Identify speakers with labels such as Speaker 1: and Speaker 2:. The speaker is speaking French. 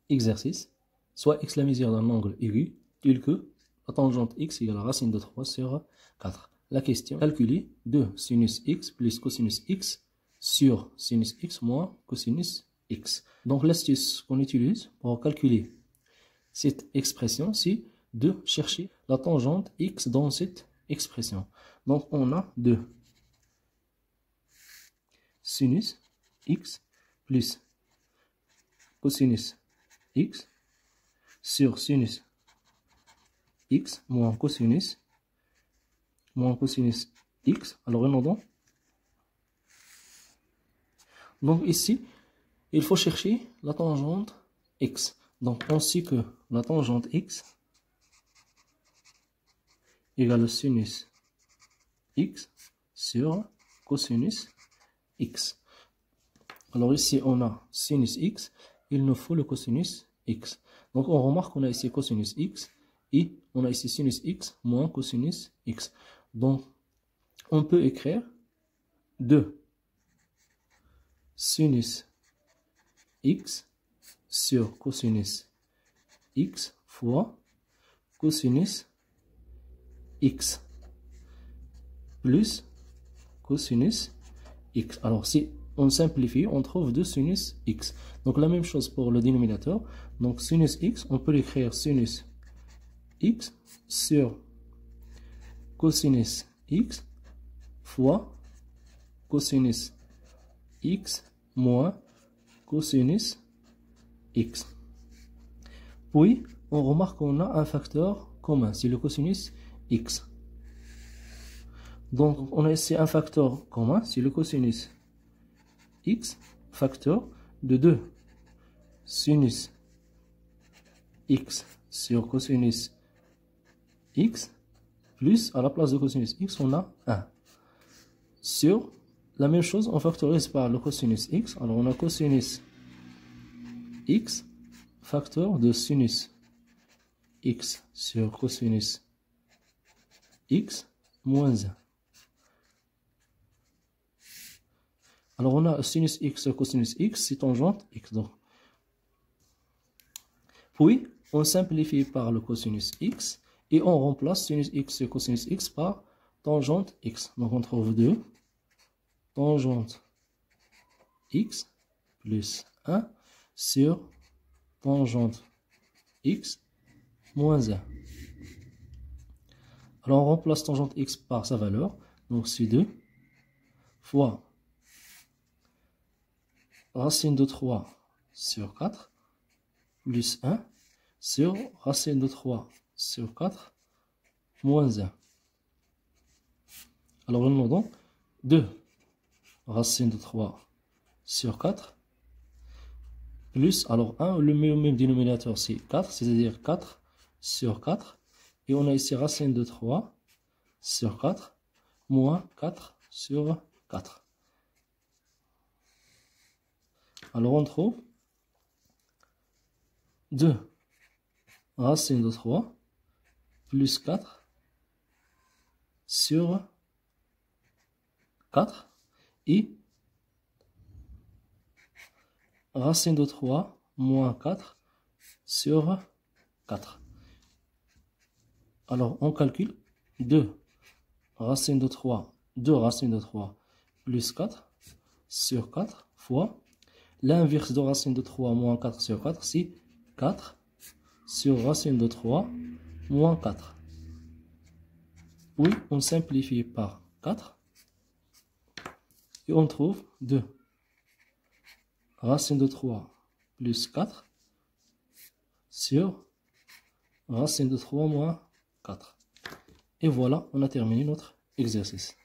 Speaker 1: exercice. Soit x la mesure d'un angle aigu, tel que la tangente x égale la racine de 3 sur 4. La question, calculer 2 sinus x plus cosinus x sur sinus x moins cosinus x. Donc l'astuce qu'on utilise pour calculer cette expression, c'est de chercher la tangente x dans cette expression. Donc on a 2 sinus x plus cosinus x sur sinus x moins cosinus x. Alors remodons. Donc ici, il faut chercher la tangente x. Donc on sait que la tangente x égale le sinus x sur cosinus x. Alors ici on a sinus x, il nous faut le cosinus x. Donc on remarque qu'on a ici cosinus x et on a ici sinus x moins cosinus x. Donc on peut écrire 2 sinus x sur cosinus x fois cosinus x plus cosinus x. Alors si on simplifie, on trouve 2 sinus x. Donc la même chose pour le dénominateur. Donc sinus x, on peut l'écrire sinus x sur cosinus x fois cosinus x moins cosinus x. Puis, on remarque qu'on a un facteur commun, c'est le cosinus x. Donc, on a ici un facteur commun, c'est le cosinus x, facteur de 2 sinus x sur cosinus x, plus à la place de cosinus x, on a 1. Sur la même chose, on factorise par le cosinus x. Alors, on a cosinus x, facteur de sinus x sur cosinus x moins 1. Alors, on a sinus x sur cosinus x, c'est tangente x. Donc. Puis, on simplifie par le cosinus x et on remplace sinus x sur cosinus x par tangente x. Donc, on trouve 2 tangente x plus 1 sur tangente x moins 1. Alors, on remplace tangente x par sa valeur. Donc, c'est 2 fois racine de 3 sur 4 plus 1 sur racine de 3 sur 4 moins 1. Alors, nous demandons 2 racine de 3 sur 4 plus, alors 1, le même dénominateur c'est 4, c'est-à-dire 4 sur 4. Et on a ici racine de 3 sur 4 moins 4 sur 4. Alors on trouve 2 racine de 3 plus 4 sur 4 et racine de 3 moins 4 sur 4. Alors on calcule 2 racine de 3 plus 4 sur 4 fois l'inverse de racine de 3 moins 4 sur 4, c'est 4 sur racine de 3 moins 4. Puis on simplifie par 4 et on trouve 2 racine de 3 plus 4 sur racine de 3 moins 4. Et voilà, on a terminé notre exercice.